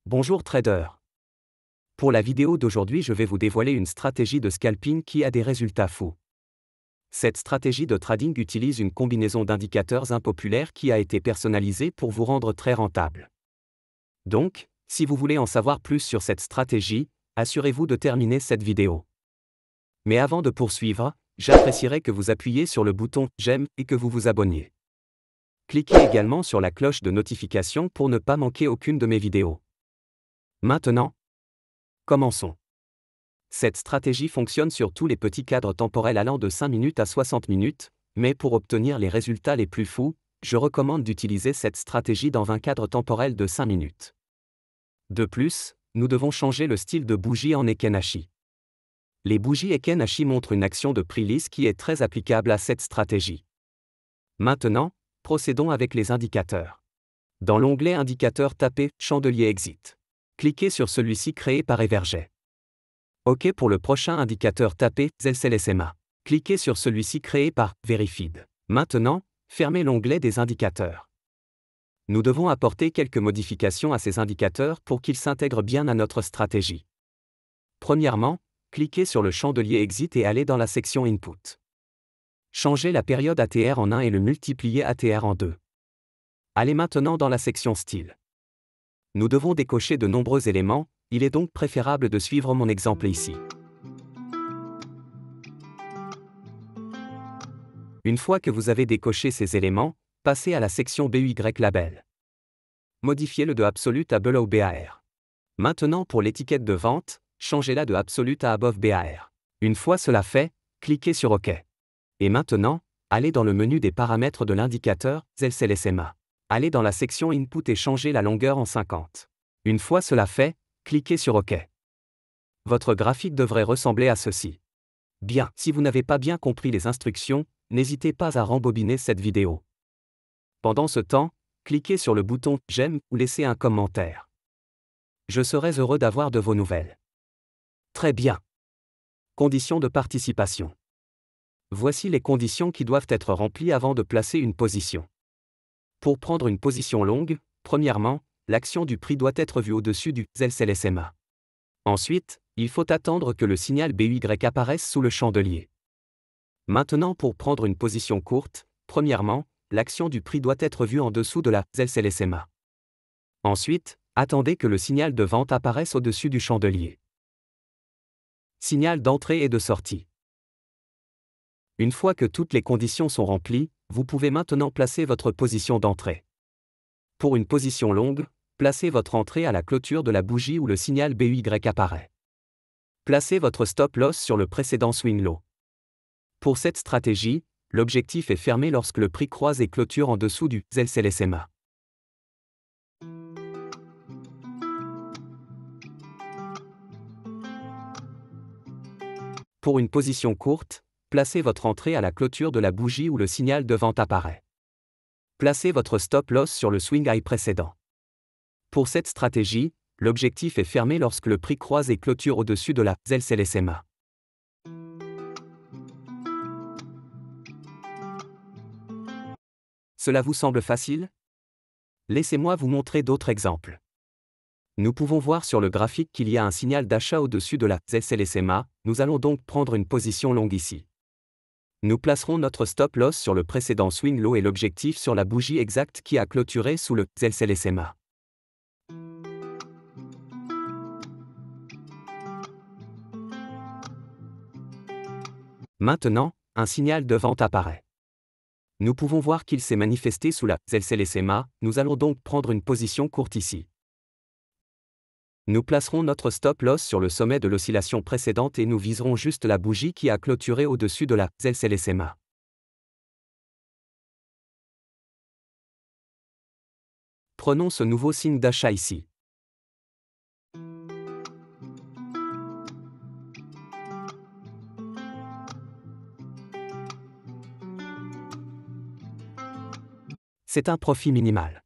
Bonjour trader. Pour la vidéo d'aujourd'hui, je vais vous dévoiler une stratégie de scalping qui a des résultats fous. Cette stratégie de trading utilise une combinaison d'indicateurs impopulaires qui a été personnalisée pour vous rendre très rentable. Donc, si vous voulez en savoir plus sur cette stratégie, assurez-vous de terminer cette vidéo. Mais avant de poursuivre, j'apprécierais que vous appuyiez sur le bouton « J'aime » et que vous vous abonniez. Cliquez également sur la cloche de notification pour ne pas manquer aucune de mes vidéos. Maintenant, commençons. Cette stratégie fonctionne sur tous les petits cadres temporels allant de 5 minutes à 60 minutes, mais pour obtenir les résultats les plus fous, je recommande d'utiliser cette stratégie dans 20 cadres temporels de 5 minutes. De plus, nous devons changer le style de bougie en Ekenashi. Les bougies Ekenashi montrent une action de prix lisse qui est très applicable à cette stratégie. Maintenant, procédons avec les indicateurs. Dans l'onglet Indicateurs, tapez Chandelier Exit. Cliquez sur celui-ci créé par Everget. OK pour le prochain indicateur, tapez ZLSMA. Cliquez sur celui-ci créé par Verified. Maintenant, fermez l'onglet des indicateurs. Nous devons apporter quelques modifications à ces indicateurs pour qu'ils s'intègrent bien à notre stratégie. Premièrement, cliquez sur le chandelier Exit et allez dans la section Input. Changez la période ATR en 1 et le multiplier ATR en 2. Allez maintenant dans la section Style. Nous devons décocher de nombreux éléments, il est donc préférable de suivre mon exemple ici. Une fois que vous avez décoché ces éléments, passez à la section BY Label. Modifiez-le de Absolute à Below BAR. Maintenant pour l'étiquette de vente, changez-la de Absolute à Above BAR. Une fois cela fait, cliquez sur OK. Et maintenant, allez dans le menu des paramètres de l'indicateur ZLSMA. Allez dans la section Input et changez la longueur en 50. Une fois cela fait, cliquez sur OK. Votre graphique devrait ressembler à ceci. Bien, si vous n'avez pas bien compris les instructions, n'hésitez pas à rembobiner cette vidéo. Pendant ce temps, cliquez sur le bouton « J'aime » ou laissez un commentaire. Je serais heureux d'avoir de vos nouvelles. Très bien. Conditions de participation. Voici les conditions qui doivent être remplies avant de placer une position. Pour prendre une position longue, premièrement, l'action du prix doit être vue au-dessus du ZLSMA. Ensuite, il faut attendre que le signal BY apparaisse sous le chandelier. Maintenant pour prendre une position courte, premièrement, l'action du prix doit être vue en dessous de la ZLSMA. Ensuite, attendez que le signal de vente apparaisse au-dessus du chandelier. Signal d'entrée et de sortie. Une fois que toutes les conditions sont remplies, vous pouvez maintenant placer votre position d'entrée. Pour une position longue, placez votre entrée à la clôture de la bougie où le signal BY apparaît. Placez votre stop loss sur le précédent swing low. Pour cette stratégie, l'objectif est fermé lorsque le prix croise et clôture en dessous du ZLSMA. Pour une position courte, placez votre entrée à la clôture de la bougie où le signal de vente apparaît. Placez votre stop loss sur le swing high précédent. Pour cette stratégie, l'objectif est fermé lorsque le prix croise et clôture au-dessus de la ZLSMA. Cela vous semble facile? Laissez-moi vous montrer d'autres exemples. Nous pouvons voir sur le graphique qu'il y a un signal d'achat au-dessus de la ZLSMA, nous allons donc prendre une position longue ici. Nous placerons notre stop loss sur le précédent swing low et l'objectif sur la bougie exacte qui a clôturé sous le ZLSMA. Maintenant, un signal de vente apparaît. Nous pouvons voir qu'il s'est manifesté sous la ZLSMA, nous allons donc prendre une position courte ici. Nous placerons notre stop loss sur le sommet de l'oscillation précédente et nous viserons juste la bougie qui a clôturé au-dessus de la ZLSMA. Prenons ce nouveau signe d'achat ici. C'est un profit minimal.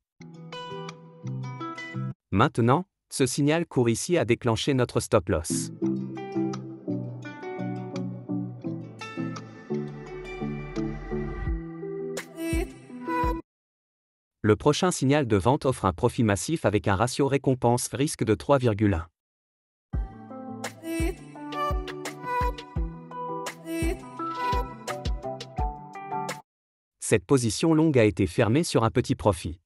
Maintenant, ce signal court ici à déclencher notre stop loss. Le prochain signal de vente offre un profit massif avec un ratio récompense-risque de 3,1. Cette position longue a été fermée sur un petit profit.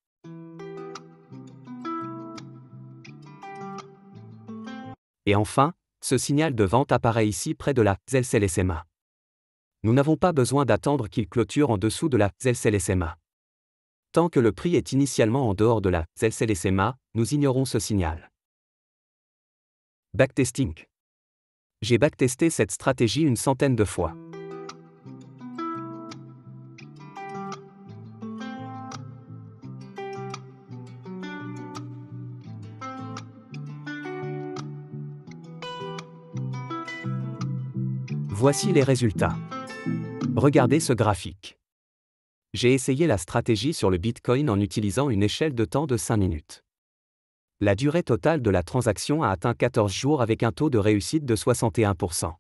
Et enfin, ce signal de vente apparaît ici près de la ZLCL-SMA. Nous n'avons pas besoin d'attendre qu'il clôture en dessous de la ZLCL-SMA. Tant que le prix est initialement en dehors de la ZLCL-SMA, nous ignorons ce signal. Backtesting. J'ai backtesté cette stratégie une centaine de fois. Voici les résultats. Regardez ce graphique. J'ai essayé la stratégie sur le Bitcoin en utilisant une échelle de temps de 5 minutes. La durée totale de la transaction a atteint 14 jours avec un taux de réussite de 61%.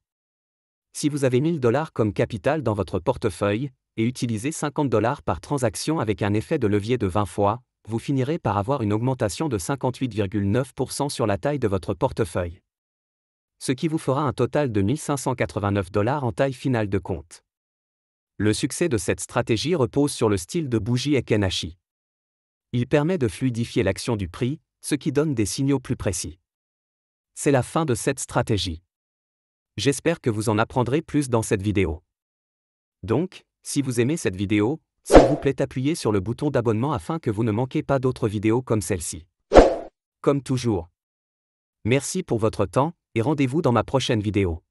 Si vous avez 1000 $ comme capital dans votre portefeuille, et utilisez 50 $ par transaction avec un effet de levier de 20 fois, vous finirez par avoir une augmentation de 58,9% sur la taille de votre portefeuille. Ce qui vous fera un total de 1589 $ en taille finale de compte. Le succès de cette stratégie repose sur le style de bougie Heikin-Ashi. Il permet de fluidifier l'action du prix, ce qui donne des signaux plus précis. C'est la fin de cette stratégie. J'espère que vous en apprendrez plus dans cette vidéo. Donc, si vous aimez cette vidéo, s'il vous plaît appuyez sur le bouton d'abonnement afin que vous ne manquiez pas d'autres vidéos comme celle-ci. Comme toujours. Merci pour votre temps, et rendez-vous dans ma prochaine vidéo.